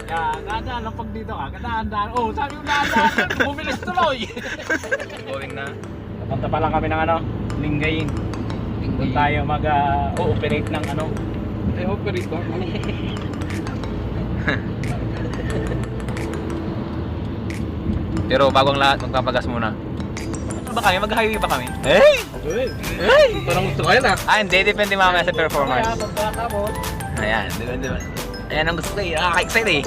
Kaya gandaan lang pag dito ka, gandaan. Oh, sabi yung gandaan, bumilis tuloy. Going na. Papunta pa lang kami ng ano, Lingayin. Doon tayo mag-ooperate ng ano. Operator. Pero bago ang lahat, magpapagas muna. Ano ba kami? Mag-highway ba kami? Hey! Hey! Parang gusto ko yan ah. Ah, hindi. Depende mamaya sa performance. Kaya pagkatapos, Ayan. Depende ba? Ayan ang gusto ko eh. Nakaka-excite eh.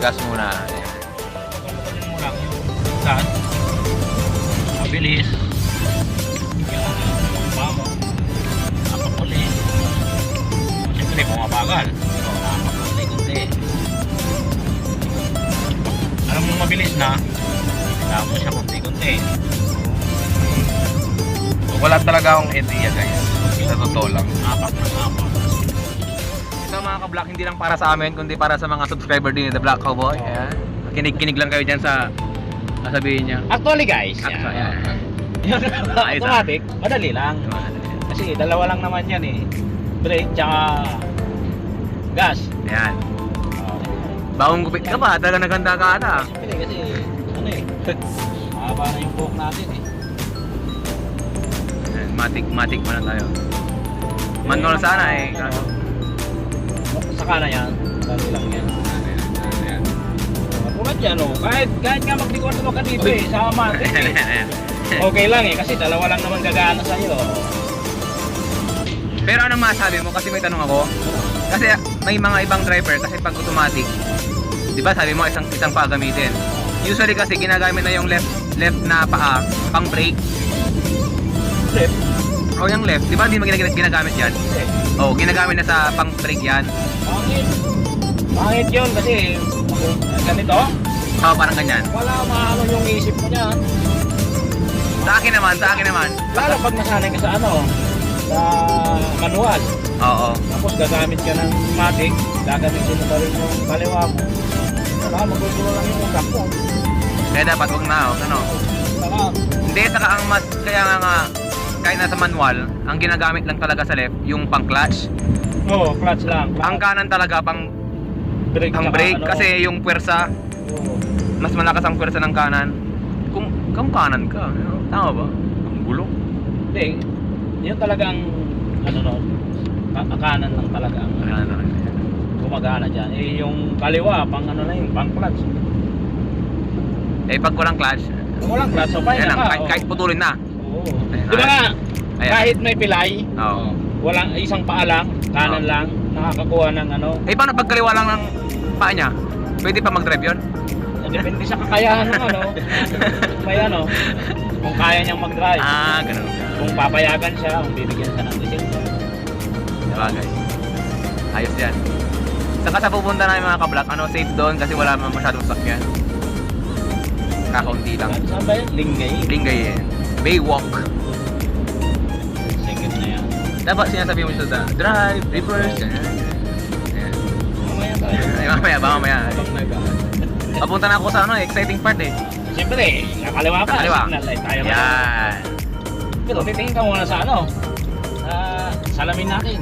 Gas muna. Ayan. ganyan mo lang yung saan. Mabilis. Mamo. Napakulit. Siyempre, bumabagal. Napakunti-kunti. Alam mo mabilis na, tapos siya kunti-kunti. Wala talaga akong idea guys. Sa totoo lang. Apak na apak. Ito mga ka-Black, hindi lang para sa amin, kundi para sa mga subscriber din ni The Black Cowboy. Ayan. Kinig-kinig lang kayo dyan sa sasabihin niya. Actually guys, Ayan. yung automatic, madali lang. Kasi dalawa lang naman yan eh. Brake tsaka gas. Ayan. Bagong gupit ka ba? Talaga naganda ka ata. Siyempre kasi ano eh. Mahaba na yung buhok natin eh. Ayan, matik muna tayo. Manual sana eh. Saka na yan. Dali lang yan. Ayan. Tulad yan oh. Kahit nga mag-record mo ka dito eh. Sa automatic eh. Okay lang eh. Kasi dalawa lang naman gagana sa'yo. Pero anong masabi mo? Kasi may tanong ako. Kasi may mga ibang driver kasi pag automatic, di ba sabi mo isang paa gamitin. Usually kasi ginagamit na yung left na paa pang brake. Left? O yung left, di ba hindi mo ginagamit yan? O, ginagamit na sa pang brake yan. Bakit? Bakit yun? Kasi ganito, O, parang ganyan. wala maano yung isip mo niya. Sa akin naman. Lalo pag nasanay ka sa ano, sa manual. Oo. Tapos gagamit ka ng matic, gagamitin mo pa rin yung kaliwa mo. Wala, magugulo lang yung utak mo. Kaya dapat wag na, ano. Saka, Hindi, saka ang mas, kaya nga kahit nasa manual, ang ginagamit lang talaga sa left, yung pang clutch. oo, clutch lang. Ang kanan talaga pang brake, ang saka brake ano, kasi yung puwersa, oo. mas malakas ang puwersa ng kanan. Kung kanan ka, tama ba? Ang gulo. Hindi, yun talagang, ano no, kanan lang talaga ang Kanan talaga. gumagana dyan. Eh, yung kaliwa, pang ano na yun, pang clutch. Eh pag walang clutch, Kung walang clutch, so pahinga yan lang, ka. kahit putulin na. Oo. Ayan, Di ba nga, ayan. kahit may pilay, Oo. walang isang paa lang, kanan Oo. lang, nakakakuha ng ano, Eh paano pag kaliwa lang ng paa niya? Pwede pa mag-drive yun? depende sa kakayahan ng ano, may ano, kung kaya niyang mag-drive. Ah, ganun. Kung papayagan siya, kung bibigyan siya ng lisensya. Diba guys? Ayos yan. Saan ka sa pupunta namin mga ka-Black? Ano, safe doon kasi wala naman masyadong sakyan. Kakaunti lang. Saan ba yun? Linggay. Linggay yan. Baywalk. Second na yan. Dapat sinasabi mo siya drive, reverse. Yan. Yan. Mamaya tayo. Ay, mamaya. Habang nag- Papunta na ako sa ano, exciting part eh. Siyempre, nakaliwa ka. Nakaliwa. Signal light tayo. Yan. Pero titingin ka muna sa ano, sa salamin natin.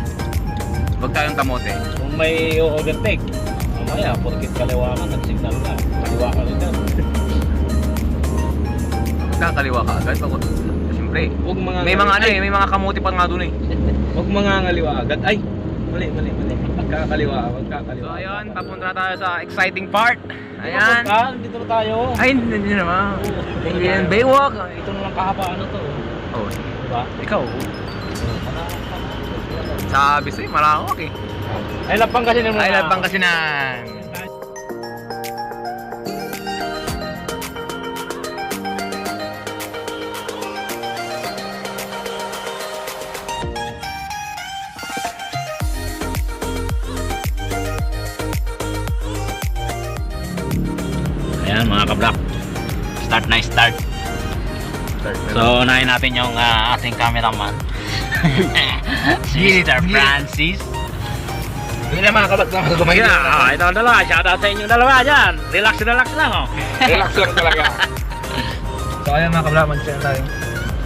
Huwag tayong kamote. Kung may overtake, mamaya, porkit kaliwa ka, nag-signal ka. Kaliwa ka rin daw. Kakaliwa ka agad. Siyempre. Huwag mga May mga ano eh, may mga kamote pa nga doon eh. Huwag mga ngaliwa agad. Ay, mali. Magkakaliwa. So ayun, papunta na tayo sa exciting part. Ayan. Dito na tayo. Ay, hindi naman. Hindi yan, baywalk. Ito na lang kahaba ano to. Oh, Diba? ikaw. Sabi sa'yo, malawak eh. Ay, lapang kasi naman. Ay, labang kasi na. Ayan mga ka-block. Start na start. So, unahin natin yung ating cameraman. Si Mr. Francis. Hindi na mga kabat na gumagin. Ito ang dalawa. Shoutout sa inyong dalawa dyan. Relax lang oh. Relax lang talaga. So ayun mga kabla, mag-share tayo.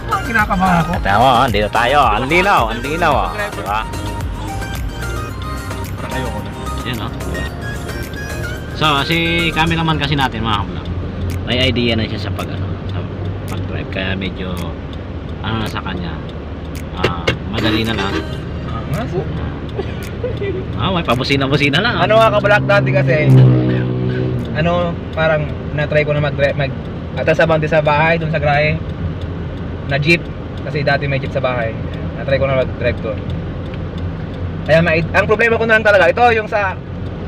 Kinakabahan ako. Tama, andito tayo. Ang linaw, oh. Diba? Parang ayoko na. Yan, oh. Diba? So, si cameraman kasi natin, mga kablog, may idea na siya sa sa pag-drive. Kaya medyo, ano na sa kanya, madali na lang. May pabusina-busina lang. Ano nga kabalak dati kasi, parang na-try ko na atas abang din sa bahay, dun sa grahe, na jeep, kasi dati may jeep sa bahay. Na-try ko na mag-drive doon. Kaya ang problema ko na lang talaga, ito yung sa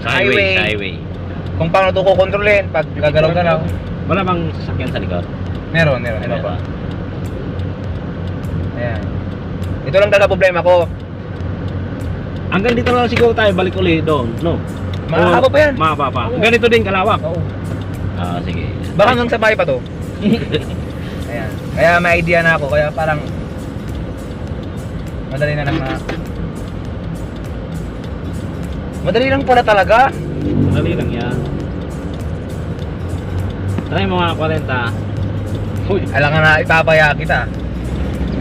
highway. Kung paano ito kukontrolin, pag gagalaw-galaw. Wala bang sasakyan sa likod? Meron pa. Ayan. Ito lang talaga problema ko. Hanggang dito lang siguro tayo balik ulit doon, no? Mahaba pa yan. Mahaba pa. Ganito din kalawak. Oo. Sige. Baka hanggang sa bahay pa to. Ayan. Kaya may idea na ako, kaya parang madali na lang na. Madali lang pala talaga. Madali lang yan. Try mo nga 40. Uy. Alam nga na ipapaya kita.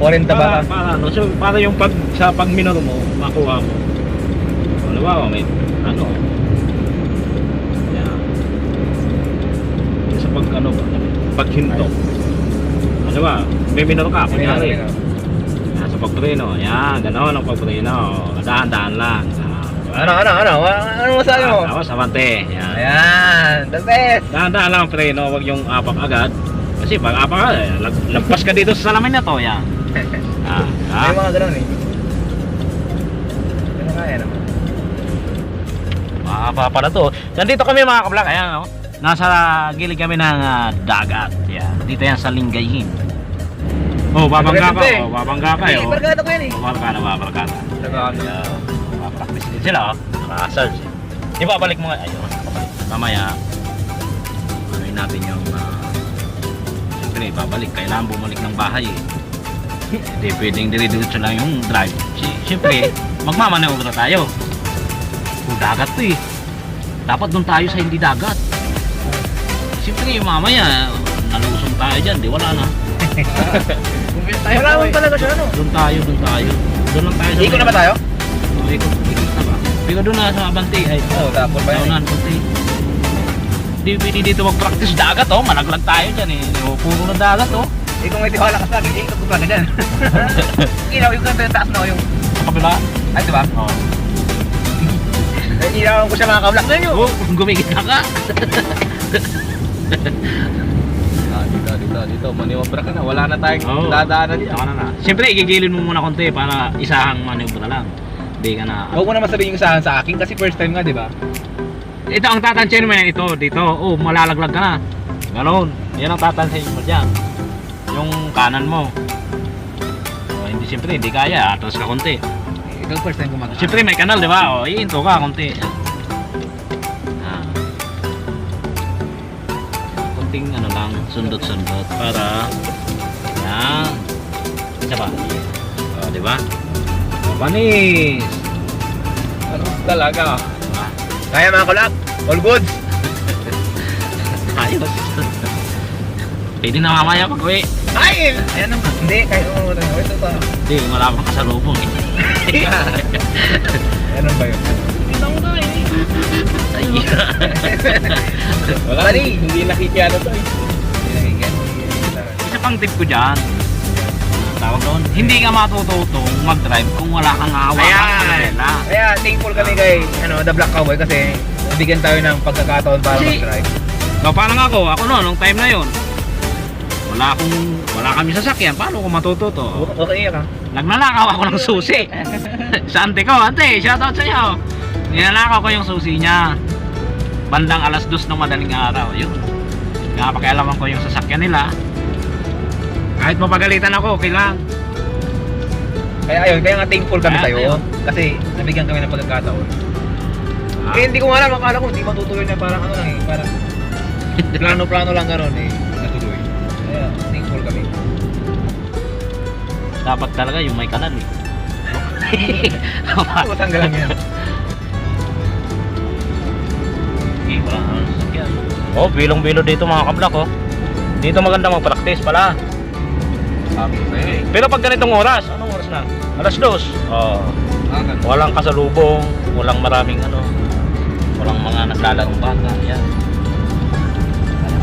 40 ba? Para so, para yung sa pag-minor mo, makuha mo. Wala may yan. Yung sa paghinto. Ano ba? May minor ka, kunyari. Yan, sa pagpreno, yan, gano'n ang pagpreno. Daan-daan lang. Ano masabi mo? Tapos, abante. Yan. Ayan, the best. Daan-daan lang ang preno, wag yung apak agad. Kasi pag apak ka, lagpas ka dito sa salamin na to, yan. May mga gano'n eh. Ano kaya naman? Mahaba pala to. Nandito kami mga kablak, ayan, no? Nasa gilid kami ng dagat. Yan. Dito yan sa Lingayen. Babangga ka. Babangga ka. Barkada ko yan eh. Babarkada. Practice din sila, naka-search. Ibabalik mo nga. Ayun, mamaya ano natin yung siyempre, babalik. Kailangan bumalik ng bahay eh. Hindi pwedeng dire-diretso lang yung drive. Siyempre, magmamaneobra tayo. Kung dagat to eh. Dapat doon tayo sa hindi dagat. Siyempre, mamaya nalusong tayo dyan. Di wala na. Wala naman talaga siya, ano? Doon tayo. Doon lang tayo. Iko na ba tayo? Ikot na ba? Ikaw doon na sa Abante. Tapos ba yun? Hindi pwede dito mag-practice dagat, oh. Malaglag tayo dyan eh. Puro na dagat, oh. Kung may tiwala ka sa akin, ikot ko talaga dyan. Ilaw, yung ganda yung taas no, yung... Sa kabila? Ay, diba? Oo. Ilawan ko siya mga kablak na nyo. Gumigit na ka. Dito, maniobra ka na. Wala na tayong dadaanan dito. Siyempre, igigilin mo muna konti para isahang maniobra lang. Hindi ka na... Huwag mo naman sabihin yung isahan sa akin kasi first time nga, di ba? Ito ang tatansyahin mo yan, ito, dito. Malalaglag ka na. Ganon. Yan ang tatansyahin mo dyan. Yung kanan mo. Hindi, siyempre, hindi kaya. Atras ka konti. Ito first time kumakakas. Siyempre, may kanal, di ba? Iinto ka konti. Konting ano lang, sundot-sundot para yan. Isa pa. Di ba? Panis. Ano talaga? Kaya mga kulak, all goods. Ayos. Pwede na mamaya pag-uwi. Ay! Ayan naman. Hindi, kahit ito pa. Hindi, malapang ka sa lubong eh. Ano ba yun? Wala, Mali. hindi nakikiano to eh. Isa pang tip ko dyan. Tawag doon. Hindi ka matututong mag-drive kung wala kang hawa. Kaya thankful kami kay The Black Cowboy kasi nabigyan tayo ng pagkakataon para mag-drive. So, parang ako nung time na yon. Wala kami sasakyan. Paano ko matututo? Okay ka. Nagnanakaw ako ng susi. Sa ante ko, ante, shoutout sa iyo. Ninanakaw ko yung susi niya. Bandang 2:00 ng madaling araw. Yun. Napakialaman ko yung sasakyan nila. Kahit mapagalitan ako, okay lang. Kaya nga thankful kami Kaya, sa'yo. ayun. Kasi nabigyan kami ng pagkakataon. Kaya hindi ko alam, akala ko hindi matutuloy na parang ano lang eh. Parang plano-plano lang gano'n eh. Natuloy. Kaya thankful kami. Dapat talaga yung may kanan eh. Matanggal lang yan. Wala na sasakyan. Bilong-bilo dito mga kablak oh. Dito maganda mag-practice pala. Sabi ko sa'yo eh. Pero pag ganitong oras, anong oras na? Alas 2. Oh, Ganun. walang kasalubong, walang maraming ano, walang mga naglalarong bata. Yan.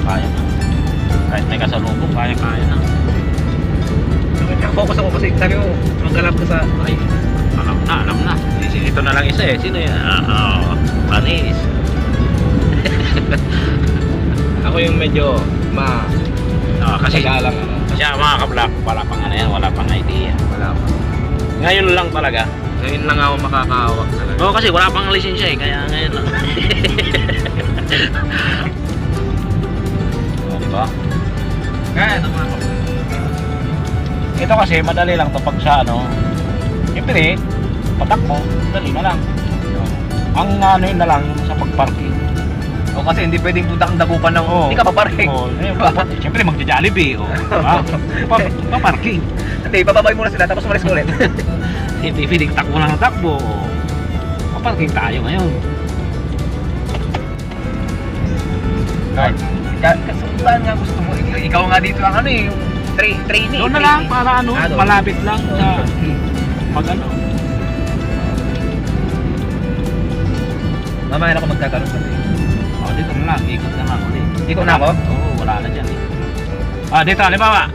Kaya na. Kahit may kasalubong, kaya na. Focus ako kasi sabi mo, magkalap ka sa... Ay, alam na. Ito na lang isa eh. Sino yan? Panis. Ako yung medyo Kasi lang ano. siya mga ka-vlog, wala pang ano yan, wala pang idea. Wala pa. Ngayon lang talaga. Ngayon lang ako makakahawak talaga. Oo, kasi wala pang lisensya eh, kaya ngayon lang. Diba? Kaya naman ako. Ito kasi madali lang to pag sa ano. Siyempre, patakbo, dali na lang. Ang ano yun na lang yung sa pagparking. O kasi hindi pwedeng punta kang dagupan ng hindi ka paparking. Oo, siyempre magja-Jollibee. Paparking. Hindi, bababay muna sila tapos umalis ka ulit. Hindi pwedeng takbo lang ng takbo. Paparking tayo ngayon. Right. Kasundan nga gusto mo. Ikaw nga dito ang ano eh, yung trainee. Doon na lang para ano, doon. malapit lang sa pag ano. Mamaya na ako magtatanong sa iyo. Dito na lang, ikot na lang ulit. Ikot na ako? Oo, wala na dyan eh. Dito, halimbawa,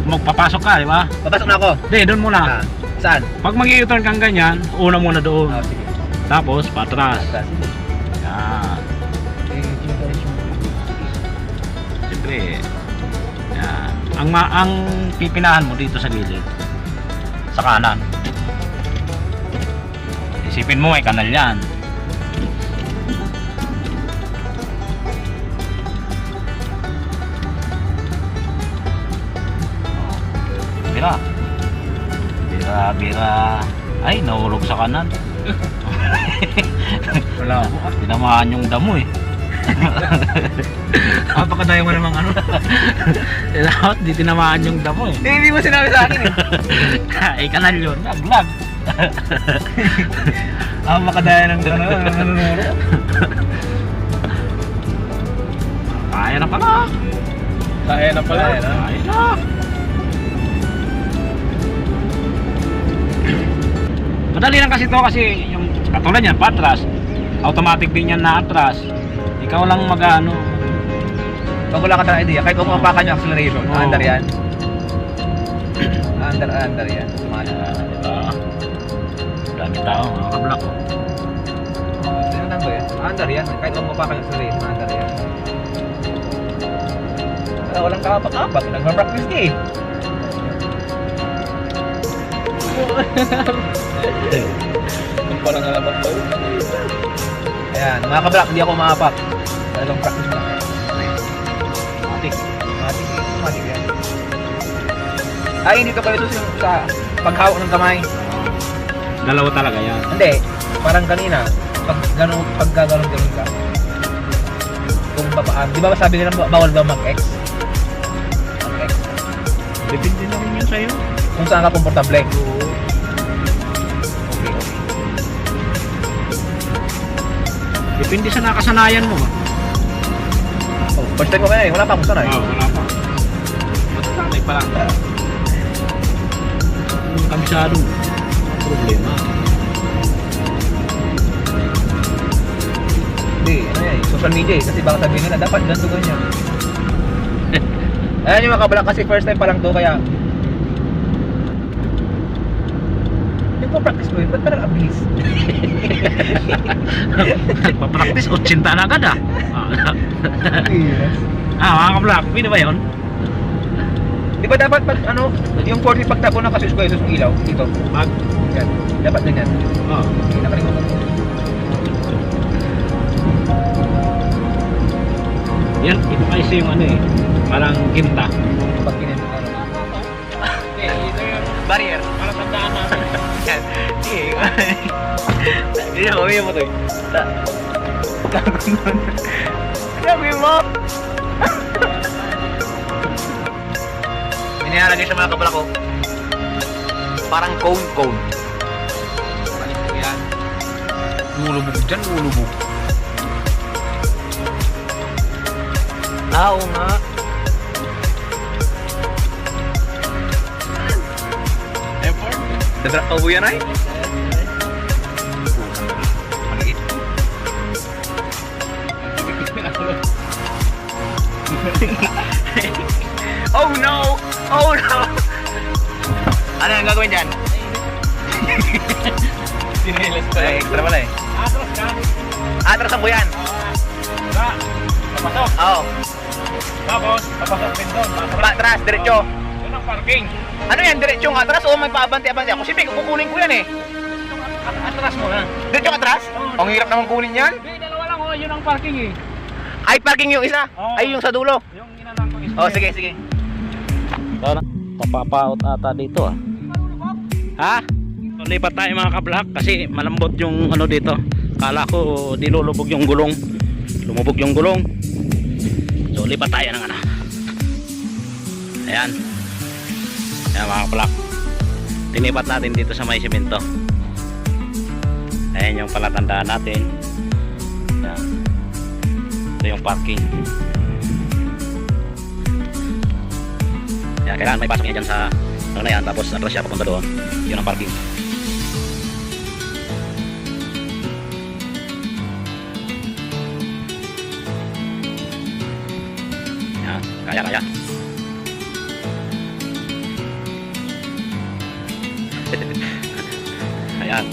magpapasok ka, di ba? Papasok na ako. Hindi, doon muna. Saan? Pag mag-i-turn kang ganyan, una muna doon. Sige. Tapos, patras. Atas. Yan. Siyempre, yan. Ang pipinahan mo dito sa gilid, sa kanan. Isipin mo, may kanal yan. Bira. Ay, nahulog sa kanan. Wala ako. Tinamaan yung damo eh. Napakadayo mo namang ano. Dapat di tinamaan yung damo eh. Hindi mo sinabi sa akin eh. Ay, kanal yun. Naglag. Napakadayo ng ano, nanunuro. Kaya na pala. Kaya na pala. Kaya na. Kaya na. Madali lang kasi to kasi yung katulad yan, patras. Automatic din yan na atras. Ikaw lang mag-ano. Pag wala ka talaga idea, kahit kung mapakan yung acceleration, Oo. under yan. Under yan. Dami tao, mga kablak ko. Tingnan ko yan. Under yan. Kahit kung mapakan yung acceleration, under yan. Walang kapak-kapak. Nagpa-practice ka eh. Parang nalabat daw. Ayan, mga kablak, hindi ako maapak. Talagang practice mo. Matik. Matik yan. Ay, hindi ka pala susunod sa paghawak ng kamay. Dalawa talaga yan. Hindi, parang kanina, pag gano'n ka, kung papaan, di ba sabi nila bawal daw mag-X? Mag-X. Depende na rin yun sa'yo. Kung saan ka komportable. Depende sa nakasanayan mo. Oh, first time ko kaya eh, wala pa akong sanay. Wala pa. Matatanay pa lang. Yung kabisado. Problema. Hindi, ano yan, social media eh, kasi baka sabihin nila, dapat ganito ganyan. Ayan yung mga kabalak kasi first time pa lang to, kaya yung pa-practice mo yun, ba't parang abilis? Papractice, 80 na agad ah. Mga kablak, pwede ba yun? Di ba dapat pag ano, yung 40 pagtapo ng kasus ko yung ilaw, dito, Mag? yan, dapat ganyan. Oo. Hindi nakalimutan ko. Yan, ito kasi yung ano eh. Parang ginta. Pag ganyan, ano. Barrier. Para tandaan natin. Yan. Hindi ako, umiyak mo to eh. Sabi mo! Inihalagay sa mga kabala ko. Parang cone. Balik ko yan. Lumulubog dyan, lumulubog. Oo nga. Dadrak ka buya na eh. Maliit. Oh no! Oh no! Ano ang gagawin dyan? Sinelas pa. Ay, extra pala eh. Atras ka. Atras ang buyan. Ba. Papasok. Oo. Tapos, papasok din doon. Atras, diretso. Yun ang parking. Ano yan, diretsong atras o may paabante-abante ako? Siyempre, kukunin ko yan eh. Atras mo na. Diretsong atras? Oo. Ang hirap naman kunin yan. Hindi, dalawa lang oh. Yun ang parking eh. Ay, parking yung isa. Oo. Ay, yung sa dulo. Yung inalang ko is. Oh, sige, sige. Tara, papapaot ata dito ah. Ha? So, lipat tayo mga kablak kasi malambot yung ano dito. Kala ko dilulubog yung gulong. Lumubog yung gulong. So lipat tayo ng ano. Ayan. Ayan mga kablak. Tinipat natin dito sa may simento. Ayan yung palatandaan natin. Ayan. Ito yung parking. Kaya kailangan may pasok niya dyan sa ano na yan, tapos atras siya papunta doon. Yun ang parking. Yan, kaya. Ayan.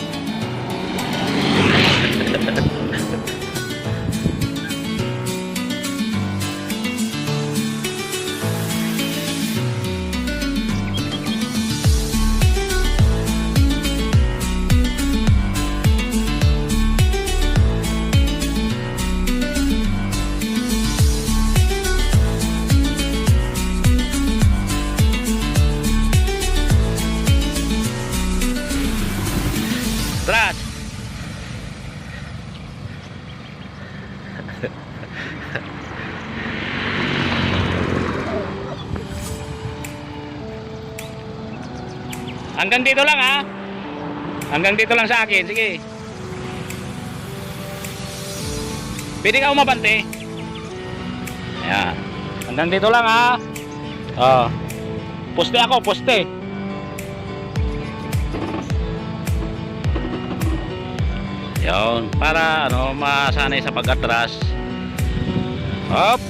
Tras. Hanggang dito lang ha. Hanggang dito lang sa akin. Sige. Pwede ka umabante. Ayan. Hanggang dito lang ha. Oh. Poste ako, poste. Yun, para ano, masanay sa pag-atras. Hop.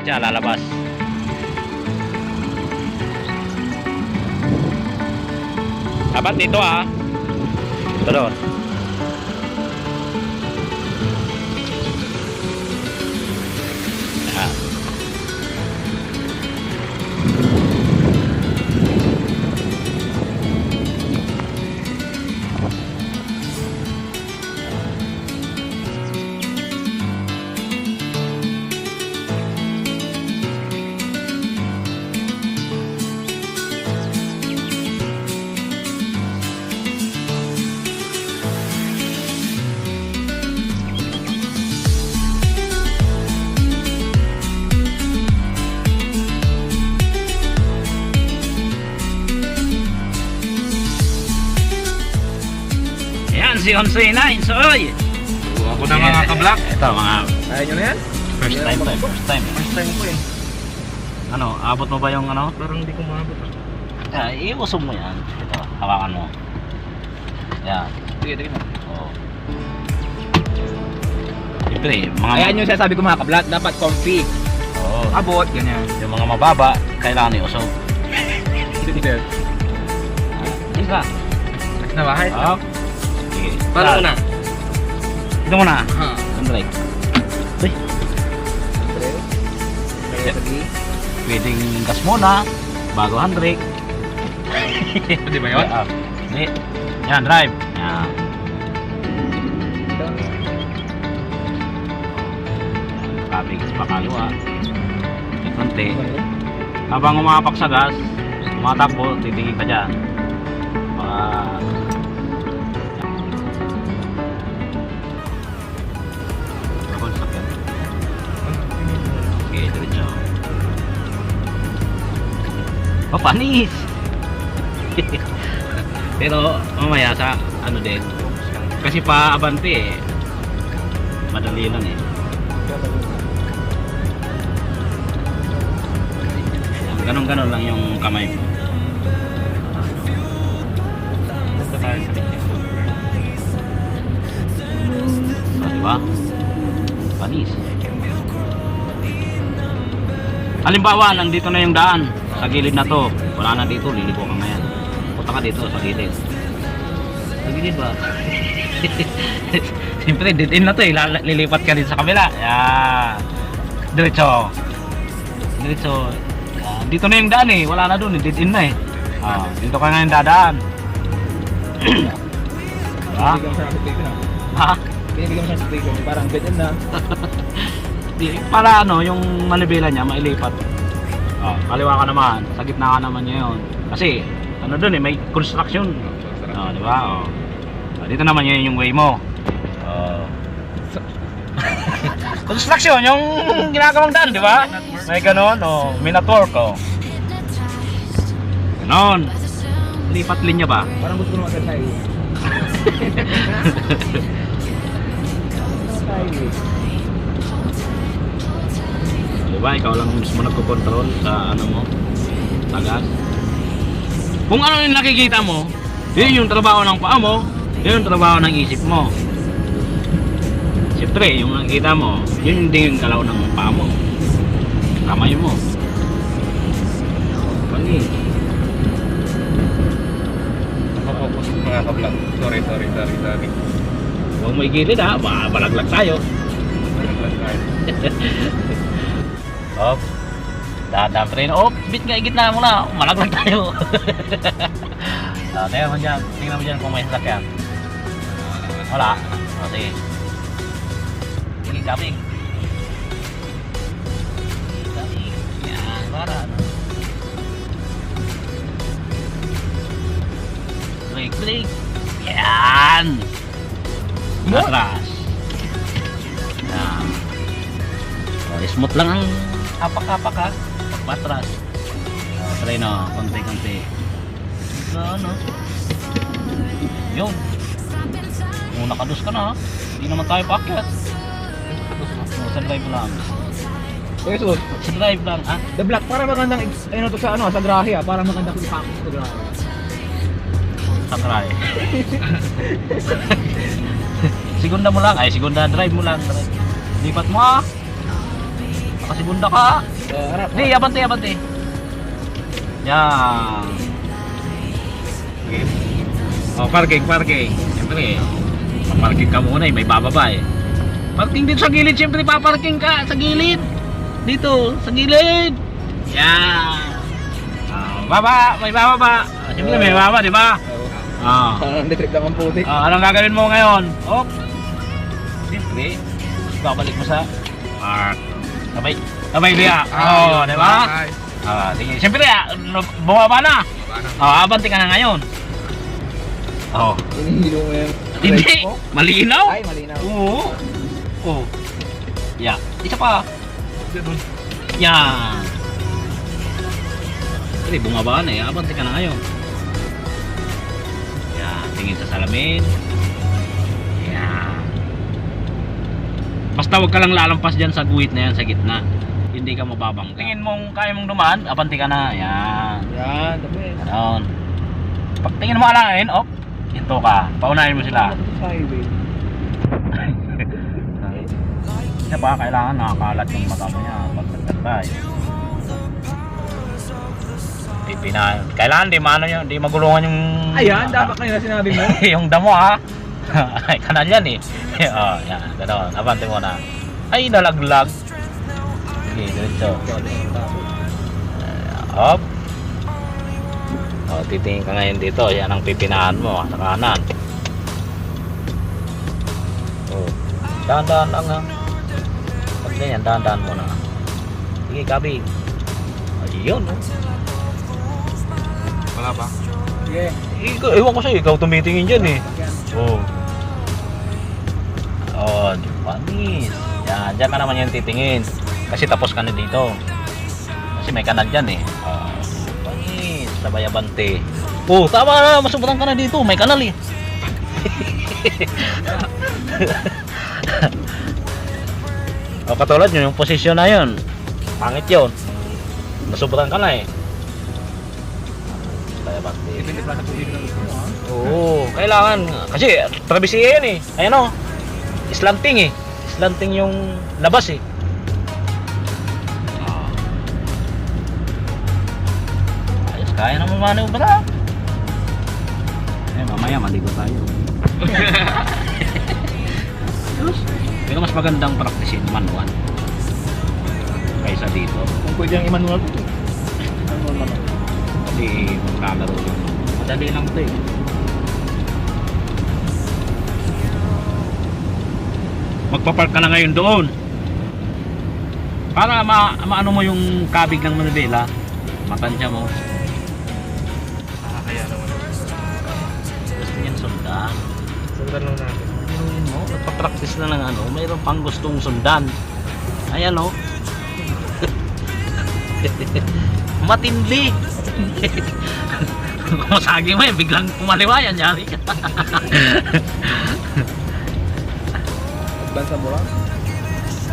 Diyan lalabas. Dapat dito ah. Doon. Ah. Yan si Onsay Nine. So, oy. Ako na mga kablak. Ito mga Kaya nyo na yan? first time to, first time. First time ko eh. Ano, abot mo ba yung ano? Parang hindi ko maabot. Iusog mo yan. Ito, hawakan mo. Yan. Sige. Oh. Siyempre, mga Ayan yung sinasabi ko mga kablak. Dapat comfy. Oo. Abot, ganyan. Yung mga mababa, kailangan iusog. Sige. Isa. Next na bahay. Oh. Sige. Paano na? Ito muna. Ha. Handbrake. Uy, pwedeng gas muna bago handbrake. Pwede ba yun? Hindi. Yan, drive. Yan. Kabigis pa kaliwa. Konti. Habang umapak sa gas, tumatakbo, titingin ka dyan. Ako sa sakyan. Okay, diretso. Oh, panis! Pero mamaya sa ano din. Kasi pa abante eh. Madali lang eh. Ganon-ganon lang yung kamay mo. Basta tayo sa likod. Oh, diba? Panis. Halimbawa, nandito na yung daan. Sa gilid na to. Wala na dito, liliko ka ngayon. Punta ka dito sa gilid. Sa gilid ba? Siyempre, dead end na to eh. Lilipat ka din sa kabila. Yan. Diretso. Diretso. Dito na yung daan eh. Wala na dun eh. Dead end na eh. Dito ka ngayon dadaan. Ha? Binibigyan mo siya ng station. Ha? Binibigyan mo siya ng station. Parang dead end na. Para ano, yung manibela niya, mailipat. Kaliwa ka naman. Sa gitna ka naman niya yun. Kasi, ano dun eh, may construction. Di ba? Dito naman yun yung way mo. Construction, yung ginagawang daan, di ba? May ganon, may network, ganon. Lipat linya ba? Parang gusto ko naman sa highway. Highway. Diba, ikaw lang mismo nagko-control sa ano mo, sa gas. Kung ano yung nakikita mo, yun yung trabaho ng paa mo, yun yung trabaho ng isip mo. Siyempre, yung nakikita mo, yun din yung galaw ng paa mo, kamay mo. Pagi. Nakafocus mga ka-vlog. Sorry. Huwag mo igilid ha, balaglag tayo. Op. Dadam train. Op, bit nga igitna mo na. Malaglag tayo. Tingnan mo dyan. Tingnan mo dyan kung may sasakyan. Wala. Sige. Sige, kaping. Yan, para. Brake. Yan. Atras. Yan. Smooth lang ang hapak-hapak ha. Pagpatras. Try no, konti-konti. Ano? Yun. Kung nakadus ka na ha. Hindi naman tayo paakyat. Sa drive lang. Jesus, Sa drive lang ha. the black para magandang ano to sa sa grahe ah, para magandang ipakos sa grahe. Sa drive. Segunda mo lang. Ay, segunda drive mo lang. Lipat mo ha. Nakasegunda ka. Harap. Di, abante. Yan. Okay. Oh, parking. Siyempre, paparking ka muna eh, may bababa eh. Parking dito sa gilid, siyempre paparking ka sa gilid. Dito, sa gilid. Yan. May bababa. Siyempre may bababa, di ba? Ang trip lang ang puti. Anong gagawin mo ngayon? Oh. Siyempre, babalik mo sa park. Sabay liya. Di ba? Tingin. Siyempre, bumaba na. Abante ka na ngayon. Hinihilo mo yung Hindi. Malinaw. Ay, malinaw. Oo. Yeah. Isa pa. Yan. Siyempre, bumaba na eh. Abante ka na ngayon. Yan. Tingin sa salamin. Yan. Basta huwag ka lang lalampas dyan sa guhit na yan sa gitna. Hindi ka mababang. Tingin mong kaya mong dumaan, abante ka na. Yan. Yan, the best. Ganon. Pag tingin mo alangin, hinto ka. Paunahin mo sila. Highway. Isa pa, kailangan nakakalat yung mata mo niya. Pag nagtantay. Kailangan di magulungan yung... Ayan, dapat kanina sinabi mo. yung damo ha. Ay, kanal yan eh. Yan, gano'n. Abante mo na. Ay, nalaglag. Sige, diretso. Hop. Titingin ka ngayon dito. Yan ang pipinahan mo sa kanan. Dahan-dahan lang ha. Pag ganyan, dahan-dahan mo na. Sige, kabig. Ayun. Wala ba? Sige. Ewan ko sa'yo, ikaw tumitingin dyan eh. Yan. Oh. Oh, di panis. Yan, dyan ka naman yung titingin. Kasi tapos ka na dito. Kasi may kanal dyan eh. Oh, di panis. Sabay abante. Oh, tama na. Masubatan ka na dito. May kanal eh. O, katulad yun, yung posisyon na yun. Pangit yun. Masubatan ka na eh. Sabay abante. Depende pa sa tubig na gusto mo, ha? Oo, kailangan. Kasi travesya yan eh. Ayan o. Slanting eh. Slanting yung labas eh. Ayos, kaya naman manubra. Eh, mamaya maligo tayo. Terus, pero mas magandang praktisin manual kaysa dito. Kung pwede ang i-manual ko. Manual. Kasi magkalaro yun. Madali lang ito eh. Magpapark ka na ngayon doon para maano mo yung kabig ng manubela, matansya mo. Kaya naman. Gusto niyan sundan. Sundan lang natin. Ayun mo, nagpa-practice na ng ano, mayroon pang gustong sundan. Ayan o. Matindi. Kung masagi mo yan, biglang pumaliwa yan, yari ka. Bansa mo lang.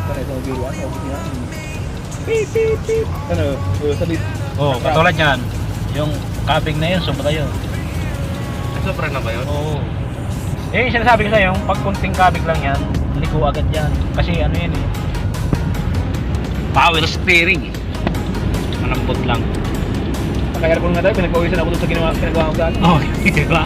Sana isang biruan. O, niya. Beep, beep, beep. Ano? Sabi. Oh, katulad yan. Yung kabig na yun, sobra yun. Sobra na ba yun? Oo. Eh, sinasabi ko sa'yo, pag kunting kabig lang yan, ligo agad yan. Kasi ano yan eh. Power steering eh. Malambot lang. Kaya ko nga tayo, pinag-pawisan ako doon sa ginagawa ko daan. Oh, di ba?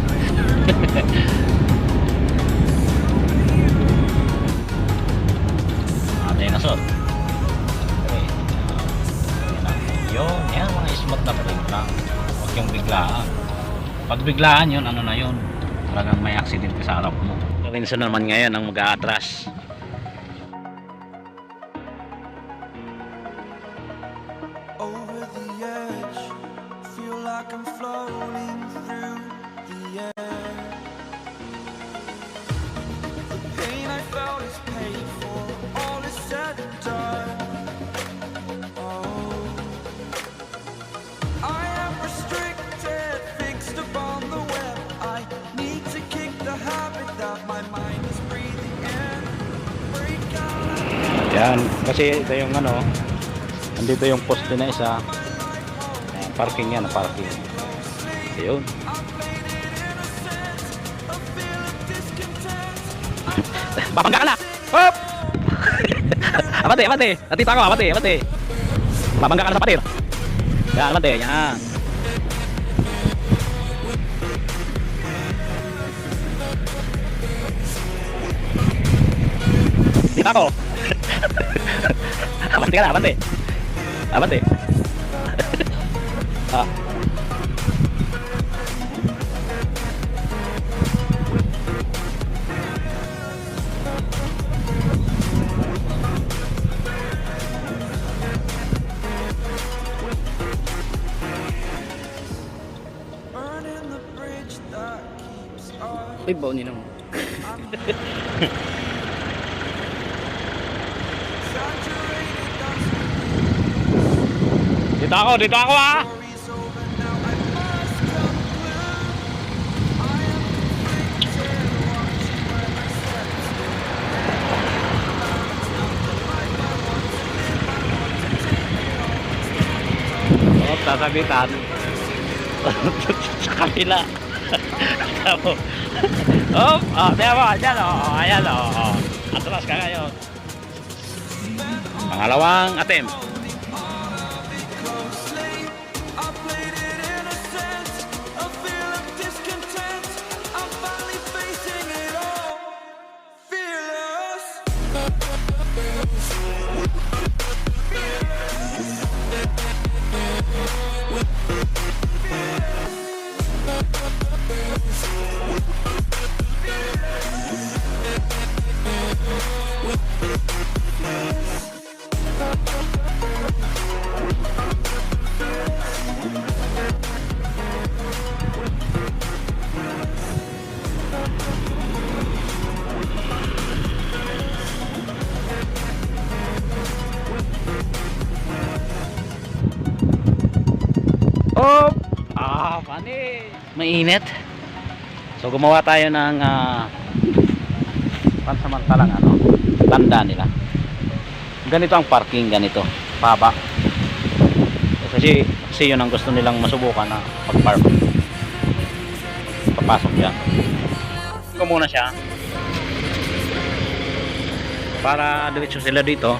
Atay na sot. Okay. Yan, mga smooth na brake lang. Huwag yung biglaan. Pag biglaan yun, ano na yun? Talagang may accident ka sa harap mo. Lorenzo naman ngayon ang mag-aatras. Over the edge, feel like I'm floating through the air. The pain I felt is paid for, all is said and done. Oh, I am restricted, fixed upon the web. I need to kick the habit that my mind is breathing in. Break out. Yan, kasi ito yung ano, andito yung poste na isa. Parking yan, parking. Ayun. Babangga ka na! Hop! Abante, abante! Natita ko, abante, abante! Babangga ka na sa patir. Yan, abante, yan. Tita ko! Abante ka na, abante! Abante! Ah. Burning the bridge that keeps us. Ay, baon nila mo. Saturated, that's Dito ako ah! story's over now. I must conclude. I am conflicted, watching where my steps go. It's nothing like I want to live. I want to take it all. Oh, sasabitan. Sa kabila. Tamo. Oh, diyan mo, dyan oh. Ayan oh. Atras ka ngayon. Pangalawang attempt. Closely, I played it innocent. A feel of discontent. I'm finally facing it all. Fearless. panis. Mainit. So gumawa tayo ng pansamantalang tanda nila. Ganito ang parking, ganito. Paba. Kasi yun ang gusto nilang masubukan na pag-park. Papasok yan. Ito muna siya. Para diretso sila dito.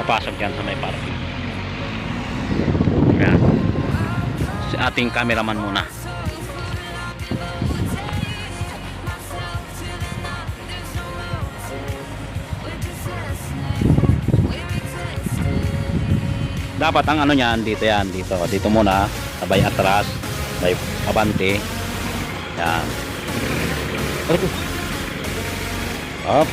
Papasok yan sa may parking. Kaya si ating cameraman muna. Dapat ang ano niyan dito muna, sabay atras, sabay abante. Yan. Up.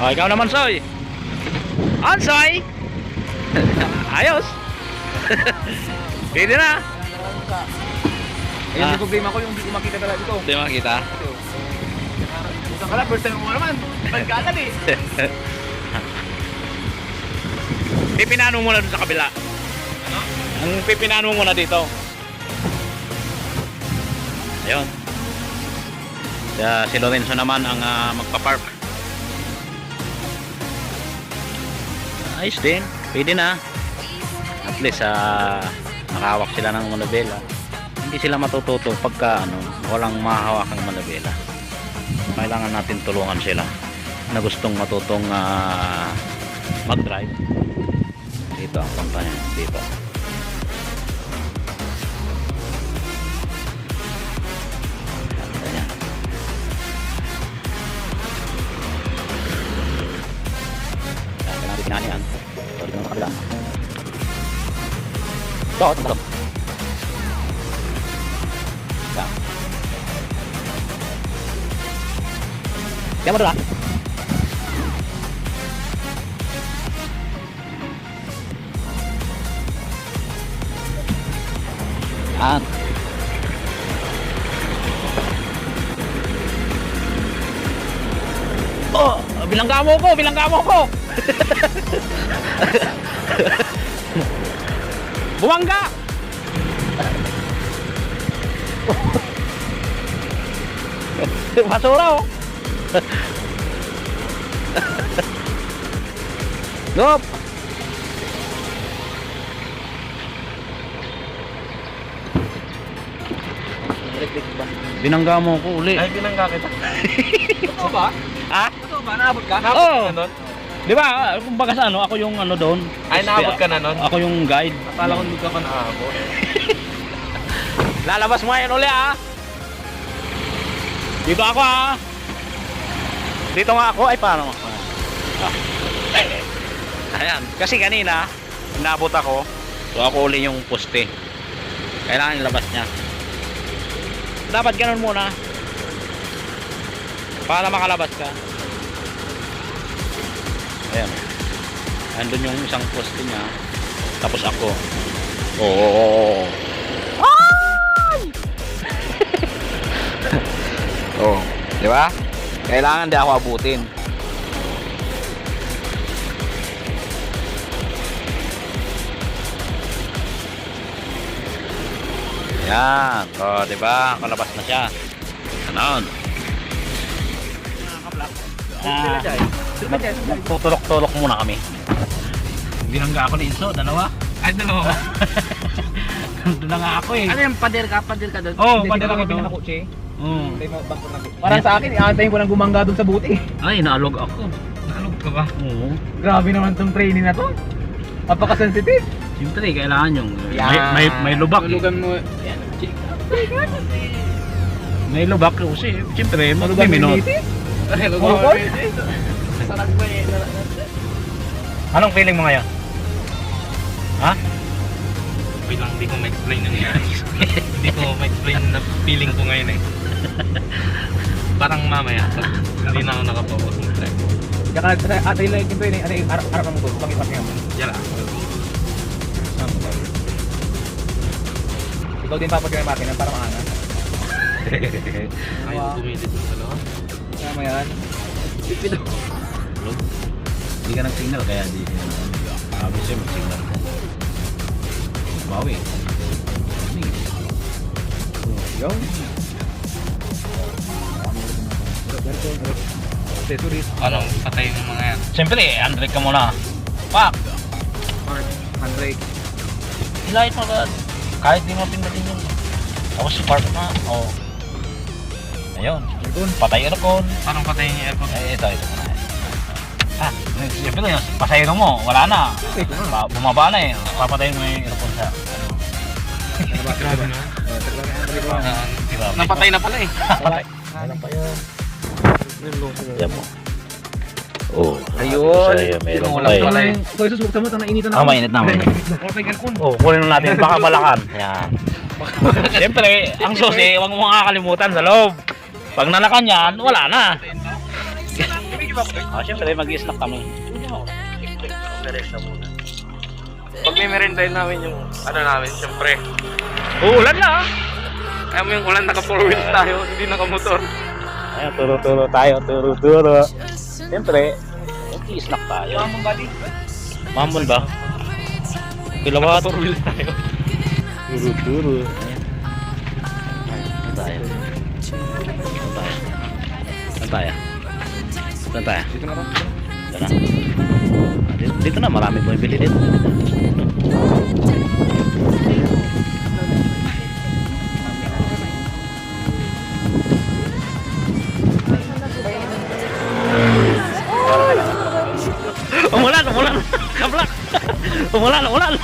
Oh, ikaw naman, Soy. Ansoy! Ayos! Pwede na! Ayun yung problema ko, yung hindi ko makita talaga dito. Hindi makita. Isang ka lang, first time mo naman. Pagkatan eh. Pipinano mo na dun sa kabila. Ano? Ang pipinano mo na dito. Ayun. Si Lorenzo naman ang magpa-park. Ayos din. Pwede na. At least nakahawak sila ng manubela. Hindi sila matututo pagka walang mahawakang manubela. Kailangan natin tulungan sila na gustong matutong mag-drive. Dito ang punta niya. Dito. Ayan. Kaya natin pinanihan. So, dito sa kabila. Ito, ito. Yan. Diyan mo doon ha. Yan. Oh, bilangga mo ko, bilangga mo ko. Bumangga. Basura oh. Gop. Binangga mo ko uli. Ay, binangga kita. Totoo ba? Ha? Totoo ba? Naabot ka? Naabot Oo. ka na nun? Di ba? Kumbaga sa ako yung doon. Ay, naabot ka na nun? Ako yung guide. Akala ko hindi ka pa naabot. Lalabas mo yan uli ah. Dito ako ah. Dito nga ako. Ay paano? Ayan. Kasi kanina inabot ako. So ako uli yung poste. Kailangan ilabas niya. Dapat ganun muna para makalabas ka. Ayan. Andun yung isang poste niya. Tapos ako. Oo. Ay! Oh, di ba? Kailangan di ako abutin. Yan. O, diba? Kalabas na siya. Ganon. Tutulok-tulok muna kami. Binangga ako ni Inso, dalawa. Ay, dalawa. Doon na nga ako eh. Ano yung pader ka doon? Oo, Hindi pader ka ako kami doon. nakutsi. Mm. Parang sa akin, iantayin ko lang gumangga doon sa buti. Ay, naalog ako. Nalog ka ba? Oo. Grabe naman tong training na to. Napaka-sensitive. Siyempre, kailangan yung Yan. may lubak eh. Tulugan mo. May lubak kasi. Siyempre, Tulugan mo magbiminot. yung ngiti. Lugod. Sarap ba eh. Anong feeling mo ngayon? Ha? Wait lang, hindi ko ma-explain yung hindi ko ma-explain na feeling ko ngayon eh. Parang mamaya, pag hindi na ako nakapokus ng track. Kaya ka atay lang ito yun eh. Arap ang motor. Pag-ipag mo. Yala. Ikaw din papag yung makina para maana. Ayaw gumilit ng dalawa. Kaya mo yan. Hindi ka nag-signal kaya di sabi siya mag-signal. Bawi. Yo. Accessories. Anong patayin ng mga yan? Siyempre, handbrake ka muna. Pak! Handbrake. Ilahit mo agad. Kahit di mo pindutin yun. Tapos si park na. Oh. Ayun. Patay aircon. Parang patayin yung aircon. Ito muna. Siyempre, pasayro mo. Wala na. Okay ko nga. Bumaba na eh. Papatayin mo yung aircon sa Grabe na. Grabe. Napatay na pala eh. Patay. Ano pa yun? Yan mo. Oh, Ayun. Meron Tinulak pa eh. pala eh. So, isusukta mo, itang nainitan Ah, mainit na, mainit. Okay, aircon. Oh, kunin natin. Baka malakan. Yan. Siyempre, ang susi, huwag mo makakalimutan sa loob. Pag nalakan yan, wala na. Siyempre, mag-i-snack kami. Pag may merindahin namin yung ano namin, siyempre. Uulan na. Ayaw mo yung ulan, naka 4 wheels tayo, hindi naka-motor. Ayan, turo-turo tayo, turo-turo. Siyempre, mag-i-snack tayo. Mamong bali. Mamon ba? Kilawat. 4 wheels tayo. Turo-turo. Saan tayo? Saan tayo? Saan tayo? Dito na ba? Dito na. Dito na, marami bumibili dito. Umulan! Kablak! Umulan!